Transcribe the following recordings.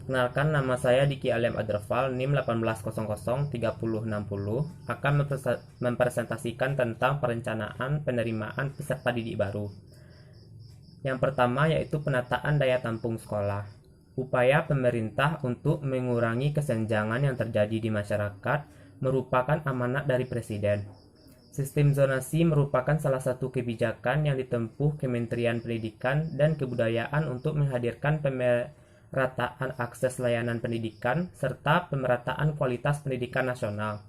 Perkenalkan, nama saya Diki Alem Adrafal, NIM 18003060, akan mempresentasikan tentang perencanaan penerimaan peserta didik baru. Yang pertama yaitu penataan daya tampung sekolah. Upaya pemerintah untuk mengurangi kesenjangan yang terjadi di masyarakat merupakan amanat dari Presiden. Sistem zonasi merupakan salah satu kebijakan yang ditempuh Kementerian Pendidikan dan Kebudayaan untuk menghadirkan pemerataan akses layanan pendidikan serta pemerataan kualitas pendidikan nasional.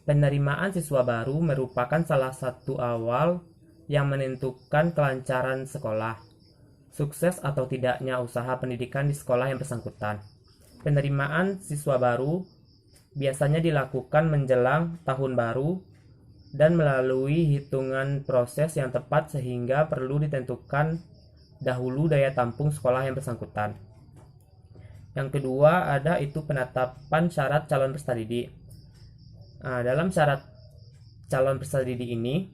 Penerimaan siswa baru merupakan salah satu awal yang menentukan kelancaran sekolah, sukses atau tidaknya usaha pendidikan di sekolah yang bersangkutan. Penerimaan siswa baru biasanya dilakukan menjelang tahun baru dan melalui hitungan proses yang tepat sehingga perlu ditentukan dahulu daya tampung sekolah yang bersangkutan. Yang kedua itu penetapan syarat calon peserta didik. Dalam syarat calon peserta didik ini,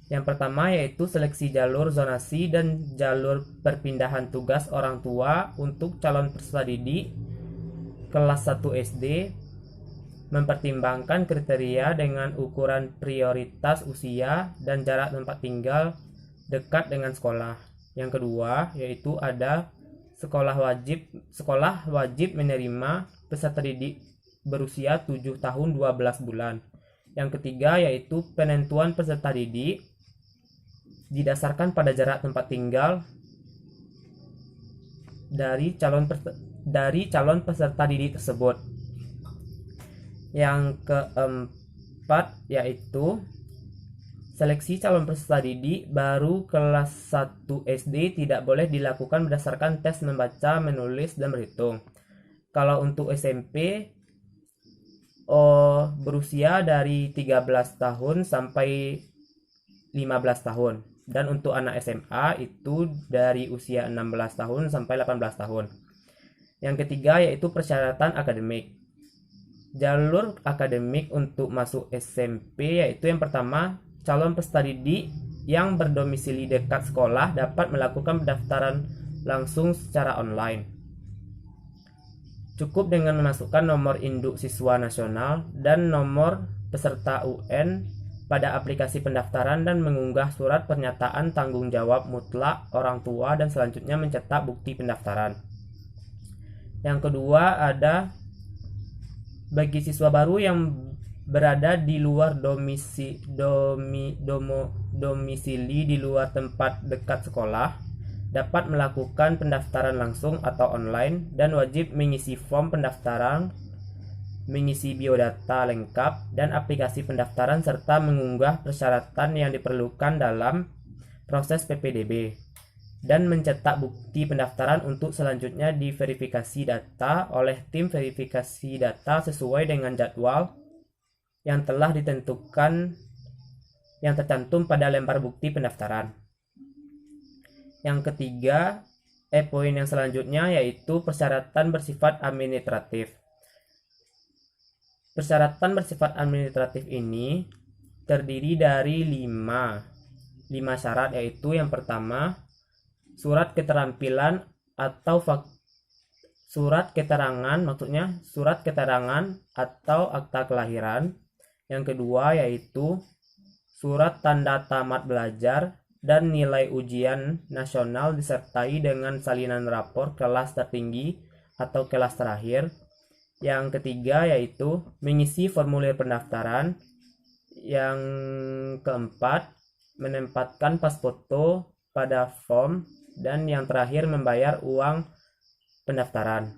yang pertama yaitu seleksi jalur zonasi dan jalur perpindahan tugas orang tua untuk calon peserta didik kelas 1 SD, mempertimbangkan kriteria dengan ukuran prioritas usia dan jarak tempat tinggal dekat dengan sekolah. Yang kedua yaitu ada sekolah wajib menerima peserta didik berusia 7 tahun 12 bulan. Yang ketiga yaitu penentuan peserta didik didasarkan pada jarak tempat tinggal dari calon peserta didik tersebut. Yang keempat yaitu seleksi calon peserta didik baru kelas 1 SD tidak boleh dilakukan berdasarkan tes membaca, menulis, dan berhitung. Kalau untuk SMP berusia dari 13 tahun sampai 15 tahun. Dan untuk anak SMA itu dari usia 16 tahun sampai 18 tahun. Yang ketiga yaitu persyaratan akademik. Jalur akademik untuk masuk SMP yaitu yang pertama, calon peserta didik yang berdomisili dekat sekolah dapat melakukan pendaftaran langsung secara online. Cukup dengan memasukkan nomor induk siswa nasional dan nomor peserta UN pada aplikasi pendaftaran dan mengunggah surat pernyataan tanggung jawab mutlak orang tua dan selanjutnya mencetak bukti pendaftaran. Yang kedua ada bagi siswa baru yang berada di luar domisili di luar tempat dekat sekolah dapat melakukan pendaftaran langsung atau online dan wajib mengisi form pendaftaran, mengisi biodata lengkap dan aplikasi pendaftaran serta mengunggah persyaratan yang diperlukan dalam proses PPDB dan mencetak bukti pendaftaran untuk selanjutnya diverifikasi data oleh tim verifikasi data sesuai dengan jadwal yang telah ditentukan yang tercantum pada lembar bukti pendaftaran. Yang ketiga, poin yang selanjutnya yaitu persyaratan bersifat administratif. Persyaratan bersifat administratif ini terdiri dari 5 syarat, yaitu yang pertama, surat keterampilan atau surat keterangan atau akta kelahiran. Yang kedua yaitu surat tanda tamat belajar dan nilai ujian nasional disertai dengan salinan rapor kelas tertinggi atau kelas terakhir. Yang ketiga yaitu mengisi formulir pendaftaran. Yang keempat, menempatkan pas foto pada form. Dan yang terakhir, membayar uang pendaftaran.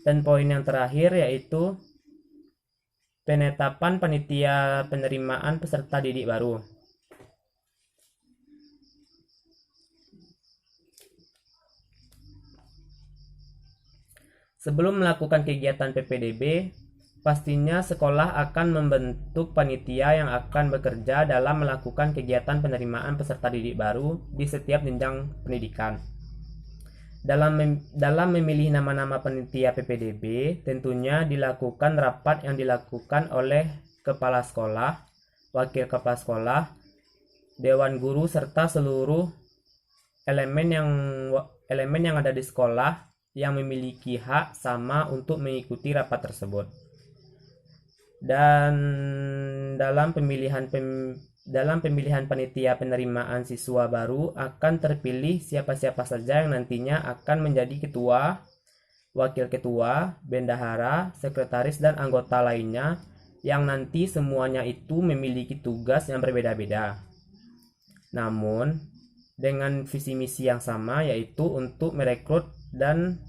Dan poin yang terakhir yaitu penetapan panitia penerimaan peserta didik baru. Sebelum melakukan kegiatan PPDB, pastinya sekolah akan membentuk panitia yang akan bekerja dalam melakukan kegiatan penerimaan peserta didik baru di setiap jenjang pendidikan. Dalam memilih nama-nama panitia PPDB, tentunya dilakukan rapat yang dilakukan oleh kepala sekolah, wakil kepala sekolah, dewan guru, serta seluruh elemen yang ada di sekolah yang memiliki hak sama untuk mengikuti rapat tersebut. Dan dalam pemilihan panitia penerimaan siswa baru akan terpilih siapa-siapa saja yang nantinya akan menjadi ketua, wakil ketua, bendahara, sekretaris, dan anggota lainnya yang nanti semuanya itu memiliki tugas yang berbeda-beda. Namun, dengan visi misi yang sama, yaitu untuk merekrut dan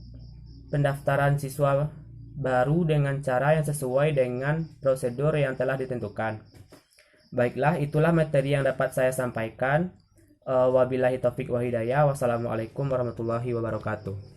pendaftaran siswa baru dengan cara yang sesuai dengan prosedur yang telah ditentukan. Baiklah, itulah materi yang dapat saya sampaikan. Wabillahi taufik wa hidayah. Wassalamualaikum warahmatullahi wabarakatuh.